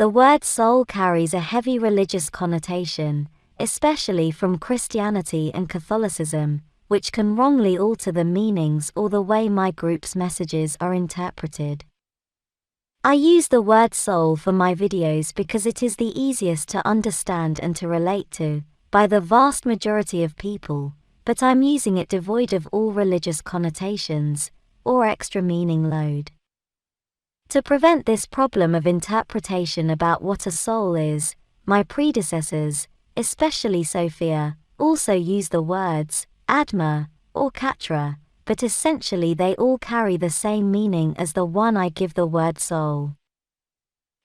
The word soul carries a heavy religious connotation, especially from Christianity and Catholicism, which can wrongly alter the meanings or the way my group's messages are interpreted. I use the word soul for my videos because it is the easiest to understand and to relate to, by the vast majority of people, but I'm using it devoid of all religious connotations, or extra meaning load. To prevent this problem of interpretation about what a soul is, my predecessors, especially Sophia, also use the words Atma or Katra, but essentially they all carry the same meaning as the one I give the word soul.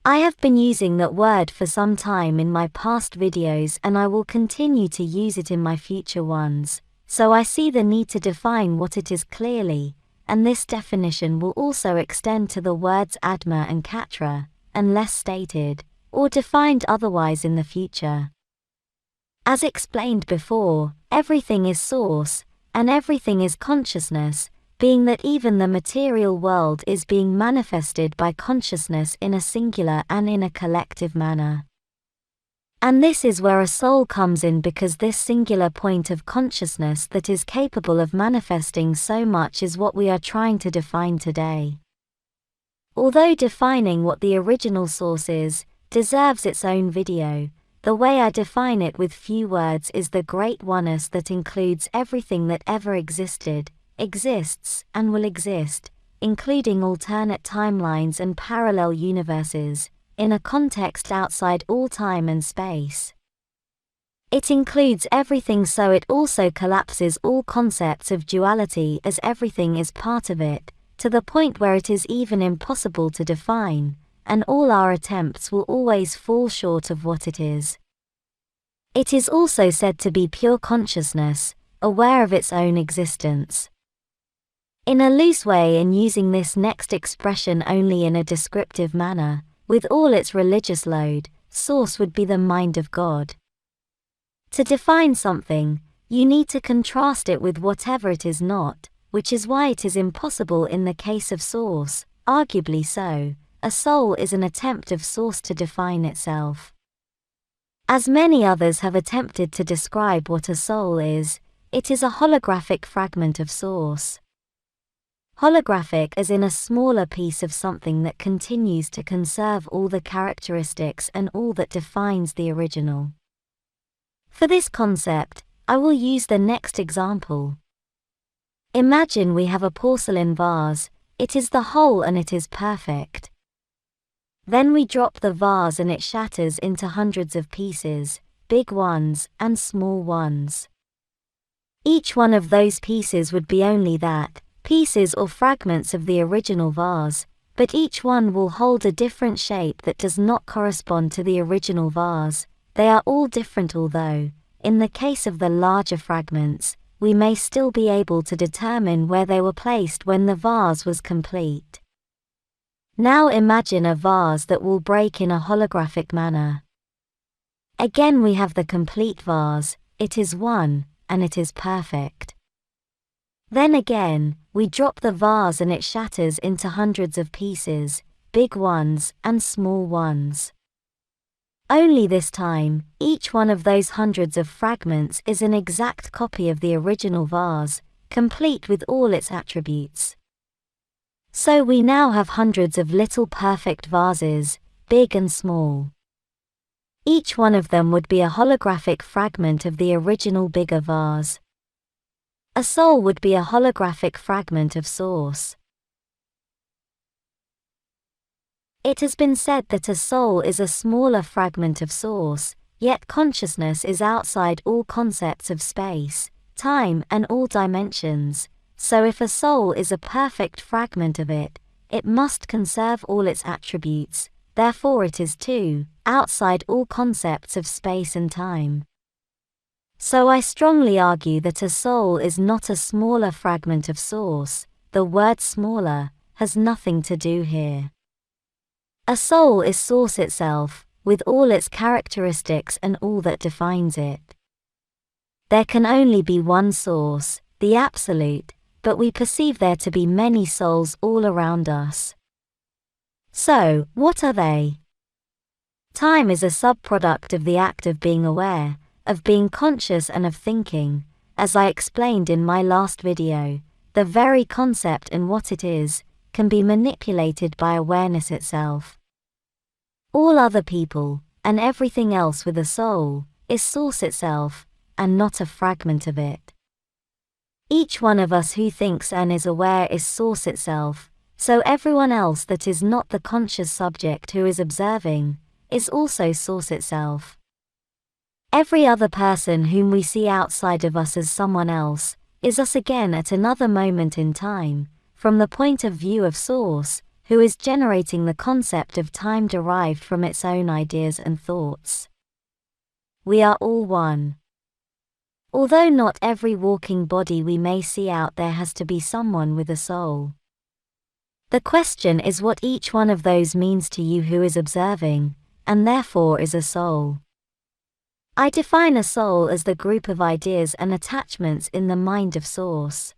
I have been using that word for some time in my past videos and I will continue to use it in my future ones, so I see the need to define what it is clearly, and this definition will also extend to the words Atma and Katra, unless stated, or defined otherwise in the future. As explained before, everything is source, and everything is consciousness, being that even the material world is being manifested by consciousness in a singular and in a collective manner. And this is where a soul comes in, because this singular point of consciousness that is capable of manifesting so much is what we are trying to define today. Although defining what the original source is deserves its own video, the way I define it with few words is the great oneness that includes everything that ever existed, exists, and will exist, including alternate timelines and parallel universes, in a context outside all time and space. It includes everything, so it also collapses all concepts of duality, as everything is part of it, to the point where it is even impossible to define, and all our attempts will always fall short of what it is. It is also said to be pure consciousness, aware of its own existence. In a loose way, and using this next expression only in a descriptive manner, with all its religious load, source would be the mind of God. To define something, you need to contrast it with whatever it is not, which is why it is impossible in the case of source, arguably so. A soul is an attempt of source to define itself. As many others have attempted to describe what a soul is, it is a holographic fragment of source. Holographic as in a smaller piece of something that continues to conserve all the characteristics and all that defines the original. For this concept, I will use the next example. Imagine we have a porcelain vase, it is the whole and it is perfect. Then we drop the vase and it shatters into hundreds of pieces, big ones and small ones. Each one of those pieces would be only that, pieces or fragments of the original vase, but each one will hold a different shape that does not correspond to the original vase. They are all different, although, in the case of the larger fragments, we may still be able to determine where they were placed when the vase was complete. Now imagine a vase that will break in a holographic manner. Again we have the complete vase, it is one, and it is perfect. Then again, we drop the vase and it shatters into hundreds of pieces, big ones and small ones. Only this time, each one of those hundreds of fragments is an exact copy of the original vase, complete with all its attributes. So we now have hundreds of little perfect vases, big and small. Each one of them would be a holographic fragment of the original bigger vase. A soul would be a holographic fragment of source. It has been said that a soul is a smaller fragment of source, yet consciousness is outside all concepts of space, time and all dimensions, so if a soul is a perfect fragment of it, it must conserve all its attributes, therefore it is too, outside all concepts of space and time. So I strongly argue that a soul is not a smaller fragment of source. The word smaller has nothing to do here. A soul is source itself, with all its characteristics and all that defines it. There can only be one source, the absolute, but we perceive there to be many souls all around us. So, what are they? Time is a subproduct of the act of being aware, of being conscious and of thinking. As I explained in my last video, the very concept and what it is, can be manipulated by awareness itself. All other people, and everything else with a soul, is source itself, and not a fragment of it. Each one of us who thinks and is aware is source itself, so everyone else that is not the conscious subject who is observing, is also source itself. Every other person whom we see outside of us as someone else, is us again at another moment in time, from the point of view of source, who is generating the concept of time derived from its own ideas and thoughts. We are all one. Although not every walking body we may see out there has to be someone with a soul. The question is what each one of those means to you who is observing, and therefore is a soul. I define a soul as the group of ideas and attachments in the mind of source.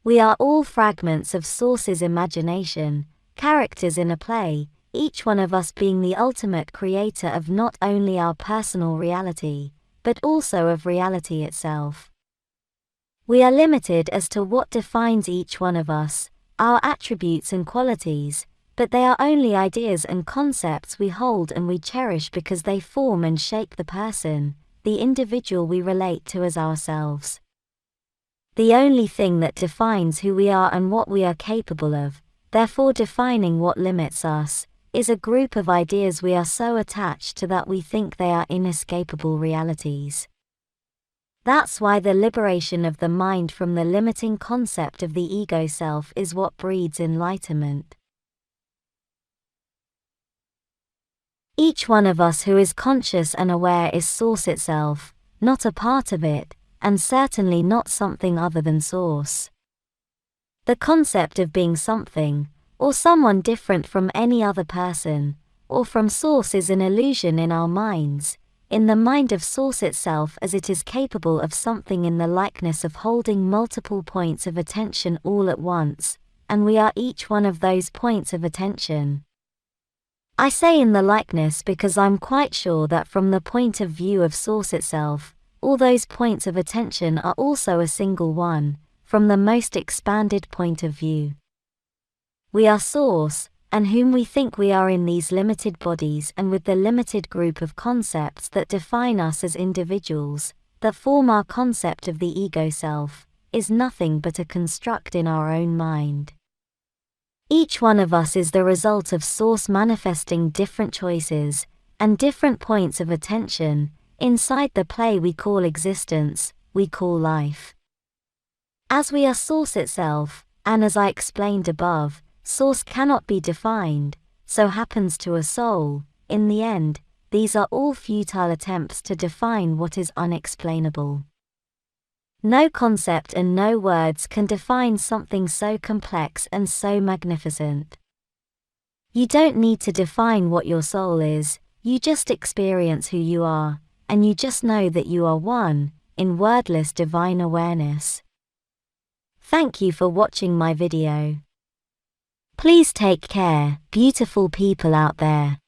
We are all fragments of source's imagination, characters in a play, each one of us being the ultimate creator of not only our personal reality, but also of reality itself. We are limited as to what defines each one of us, our attributes and qualities, but they are only ideas and concepts we hold and we cherish because they form and shape the person, the individual we relate to as ourselves. The only thing that defines who we are and what we are capable of, therefore defining what limits us, is a group of ideas we are so attached to that we think they are inescapable realities. That's why the liberation of the mind from the limiting concept of the ego self is what breeds enlightenment. Each one of us who is conscious and aware is source itself, not a part of it, and certainly not something other than source. The concept of being something, or someone different from any other person, or from source is an illusion in our minds, in the mind of source itself, as it is capable of something in the likeness of holding multiple points of attention all at once, and we are each one of those points of attention. I say in the likeness because I'm quite sure that from the point of view of source itself, all those points of attention are also a single one, from the most expanded point of view. We are source, and whom we think we are in these limited bodies and with the limited group of concepts that define us as individuals, that form our concept of the ego self, is nothing but a construct in our own mind. Each one of us is the result of source manifesting different choices, and different points of attention, inside the play we call existence, we call life. As we are source itself, and as I explained above, source cannot be defined, so happens to a soul, in the end, these are all futile attempts to define what is unexplainable. No concept and no words can define something so complex and so magnificent. You don't need to define what your soul is, you just experience who you are, and you just know that you are one, in wordless divine awareness. Thank you for watching my video. Please take care, beautiful people out there.